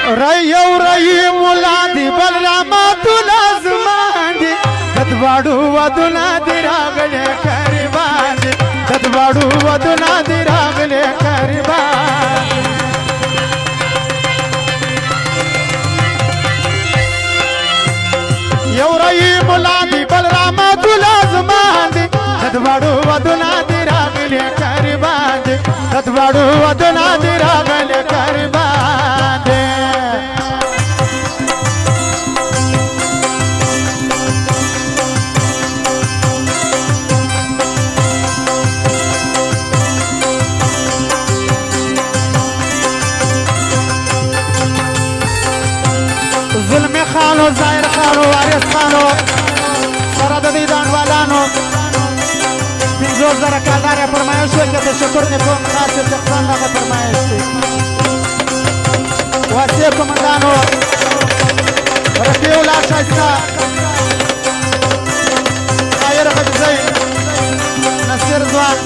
रई मुला दी बलरामा तुला जुमांदी दतवाडू वदुना दी रागले करबांदी दतवाडू वदुना दी रागले करबांदी रई मुला दी बलरामा तुला जुमांदी दतवाडू वदुना दी रागले करबांदी दतवाडू वदुना दी रागले करबांदी ظلم خانو زایر خانو وارث خانو سره د دې دانوالانو پنځو زره کلدار یې فرمایش وکړ د شکر نه کوم خاص څخه هغه فرمایش دی واسه کومندانو رفیع الله شایسته خیر حفظی نصیر ځوان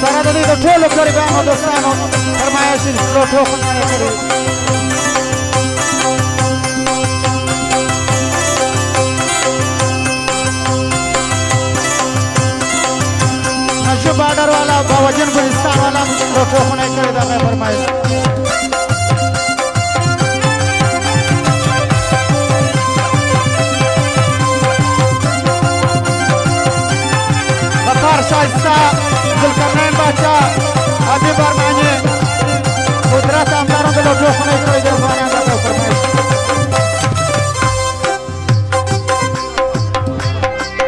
سره د دې د ټولو غریبانو دوستانو فرمایش یې ټوخونه کړی बॉर्डर वाला बावजन गुलिस्तान वाला रोको होने करे दा मैं फरमाइश बकार शाइस्ता जुल्करनैन बादशाह आदि बरमानी कुदरत आमदारों के रोको होने करे दा मैं फरमाइश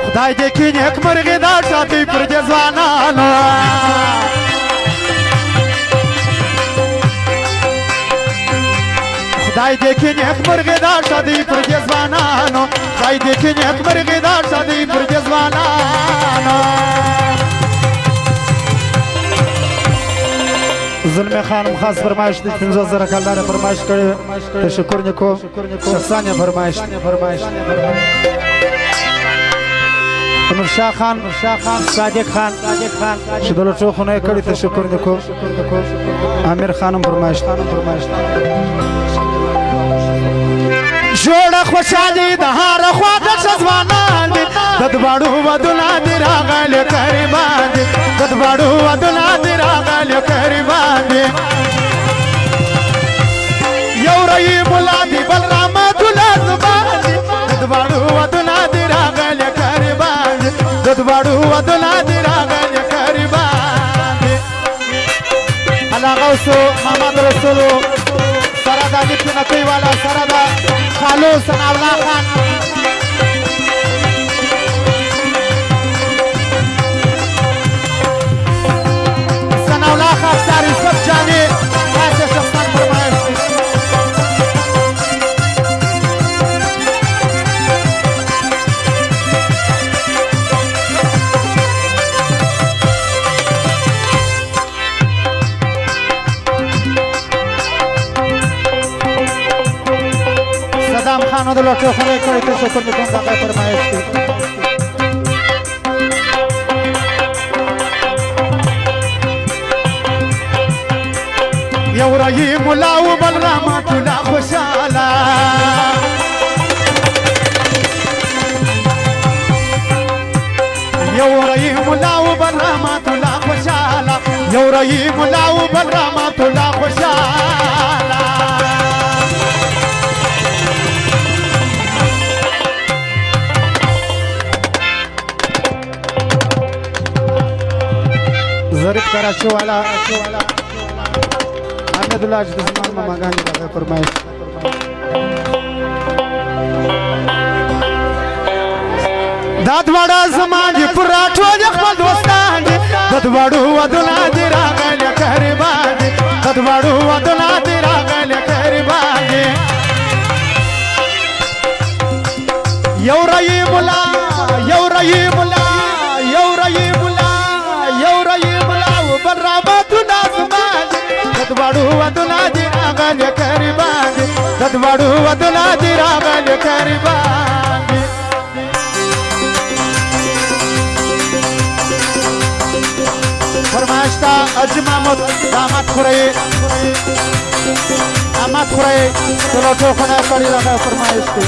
खुदाई देखी एक मुर्गी दार शादी पर जज़वानानो खुदाई देखी एक मुर्गी दार शादी पर जज़वानानो खुदाई देखी एक मुर्गी दार शादी पर जज़वानानो जुल्म खानम खास फरमाइश दी 15000 कलदार फरमाइश करे तशक्कुर निको शख्साने फरमाइश शाह खान सादिक खान शदलो चौखने कड़ी तशक्कुर देखो आमिर खानम फरमाइश जोड़ा खुशाली दहार ख्वाजा शजवानान ददबाड़ू वदुना दिरा गल करबान ददबाड़ू वदुना दिरा गल करबान यौरई मुलादी बलरामा तुला जुबान ददबाड़ू वदुना दिरा गल करबान ददबाड़ू वदुना दिरा गल करबान अल्लाह गौसो मोहम्मद रसूलु सरदा दिखी नकई वाला सरदा खालू सनावला खान सनावला खान सारी सब जाने ऐसे शख्सान फरमाइश सदाम खान दो लोटो खने करे तो शुक्र निकों का फरमाइश की यौरई मुलाउ बलरामा तुला खुशाला यौरई मुलाउ बलरामा तुला खुशाला यौरई मुलाउ बलरामा तुला खुशाला ज़रीफ कराची वाला अहमदुल्लाह जिस्मान में मगानी का फरमाइश दादवाड़ा समाज पुराठो जखमा दोस्तान दादवाड़ू वदुना दिरा गल करबान दादवाड़ू वदुना दिरा गल करबान यौरई मुला यौरई मुला यौरई मुला यौरई मुला बलरामा तुला जुबान ददवाड़ू वदुना दिरा गल करबान ददवाड़ू वदुना दिरा गल करबान फरमाइश था अजमामत दामत खुरे زحمت خورئ د لوټو خونه کړي راغی فرمایش دی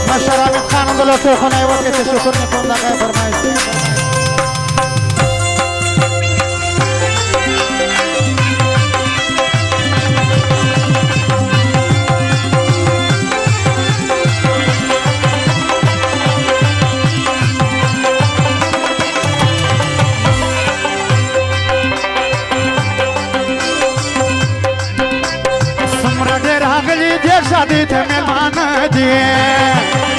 مشر حمید خان د لوټو خونه وکړي تشکر نه کوم راغی فرمایش دی शादी थे मेहमान जी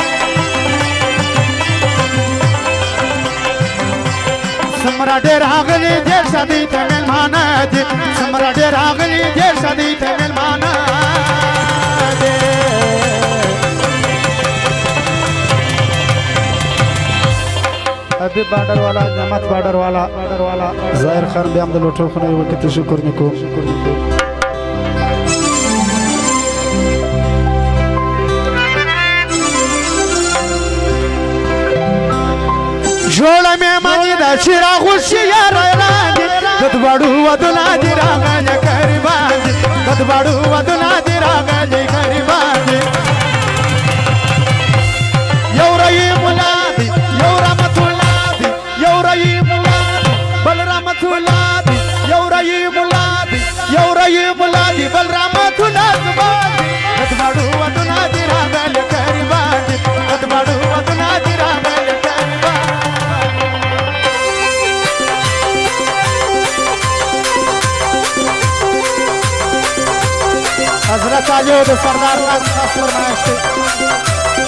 समरा डेरा गली जे शादी थे मेहमान जी समरा डेरा गली जे शादी थे मेहमान जी अभी बॉर्डर वाला जमात बॉर्डर वाला जाहिर खान भी हम लोटो खने वो कितने शुक्र निको जोड़ा में मानी दा शिरा खुशिया रानी ददबाड़ू वदुना दी रागज करीबाज ददबाड़ू वदुना दी रागज करीबाज यौरई मुलादी यौरा मतुलादी यौरई मुलादी बलराम मतुलादी यौरई मुलादी बलराम मतुलादी ददबाड़ू वदुना दी रागज करीबाज ददबाड़ू वदुना दी रागज हजरत आजो तो सरदार का खास फरमाइश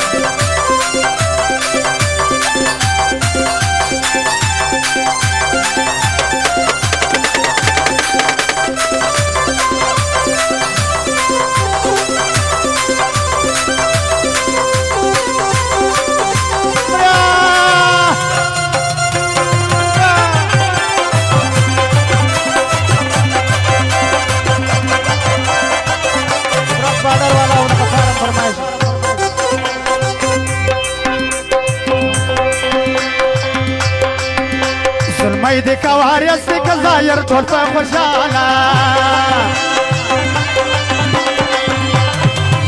मैदे कवारियस का जायर ढोल पर खुशाला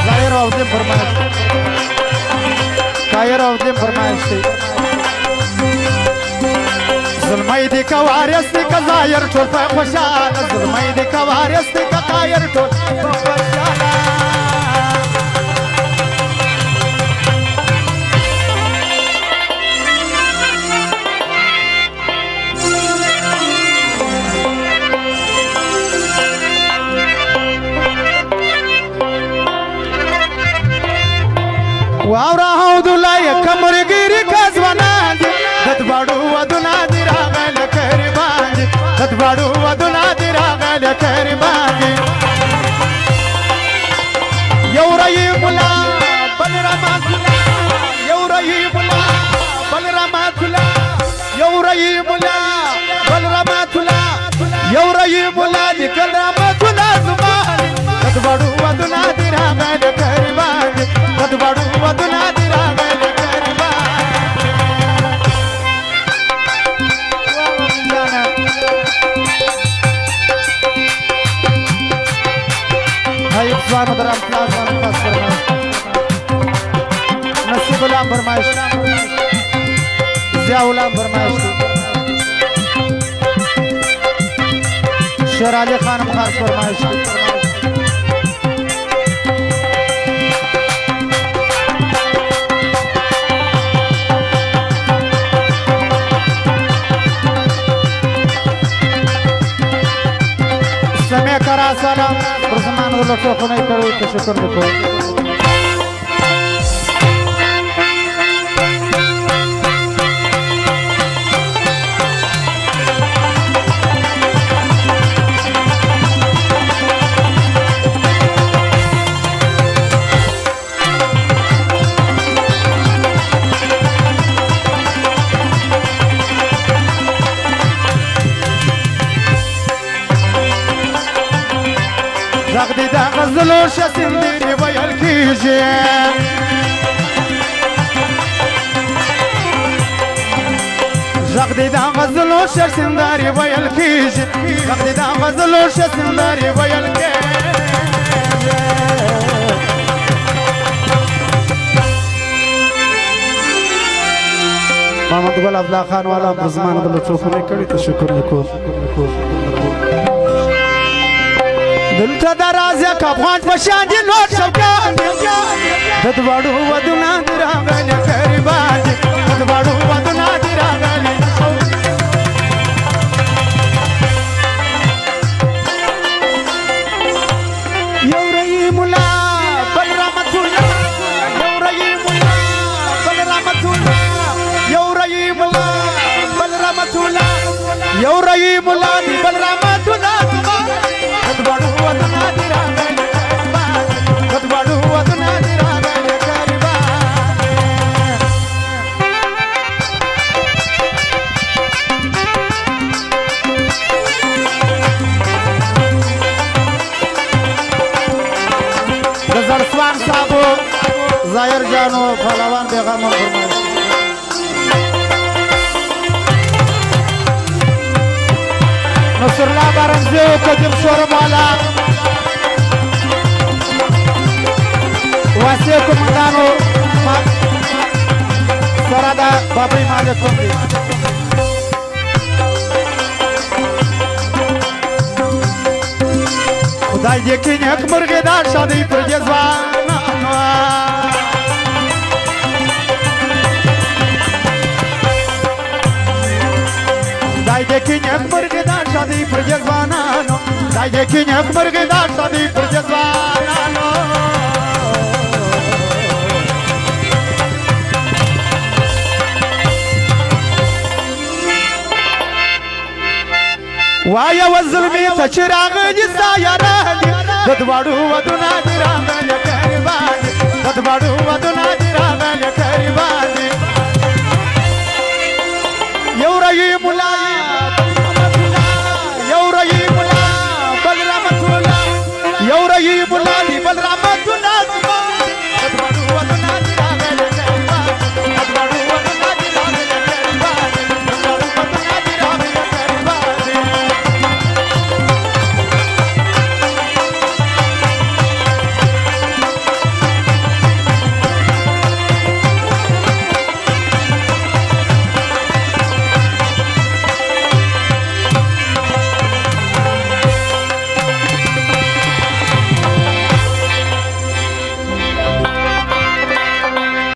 जायर औदे फरमाइश कायर औदे फरमाइश जुल्मैदे कवारियस का जायर ढोल पर खुशाला जुल्मैदे कवारियस का कायर ढोल पर खुशाला वावरा हौदुला कमर गिरी कजवाना ददबाड़ू वदुना दी रागल करीबाज ददबाड़ू वदुना दी रागल करीबाज यौरई मुला बलराम खुला यौरई मुला बलराम खुला यौरई मुला बलराम खुला यौरई मुला दी कलराम खुला जुबान ददबाड़ू वदुना दी रागल करीबाज ददबाड़ू वदुना दी रागल करीबाज हाय स्वान दराम प्लाज़ा पास फरमाइश नसीब गुलाम फरमाइश जिया गुलाम फरमाइश शेर अली खान खास फरमाइश समय करा सलाम प्रसमान लोटो खने करो तशक्कुर देखो زغدي دا غزلو شسنديري ويالكيجي غدي دا غزلو شسنداري ويل كيج غدي دا غزلو شسنداري ويل كيج محمد ګل افلا خان والا بزمان د لطفونه کړی ته شکر وکړو دلته درازه کافان په شان دي نوټ شوکان د دواړو ودونه دراغله قربان د دواړو ودونه دراغله یو رہی مولا بل رحمت الله یو رہی مولا بل رحمت الله یو رہی مولا بل رحمت الله یو رہی مولا بل رحمت الله کدوړو ودنا دی راغلی کدوړو ودنا دی راغلی غزل سوان صاحب ظاهر جانو پهلوان پیغام فرمایي نصر الله بارمزیو قدیم شورم والا واسه کمانانو سرادا بابی مالکم دی خدای دې کې نیک مرغې دا شادي پر جزوانانو خدای دې کې نیک مرغې دا شادي پر جزوانانو خدای دې کې نیک مرغې دا شادي پر جزوانانو وایا وظلمي ته چې راغلي ستا یاران دي د دواړو ودونه دي راغلي قربان د دواړو ودونه دي راغلي قربان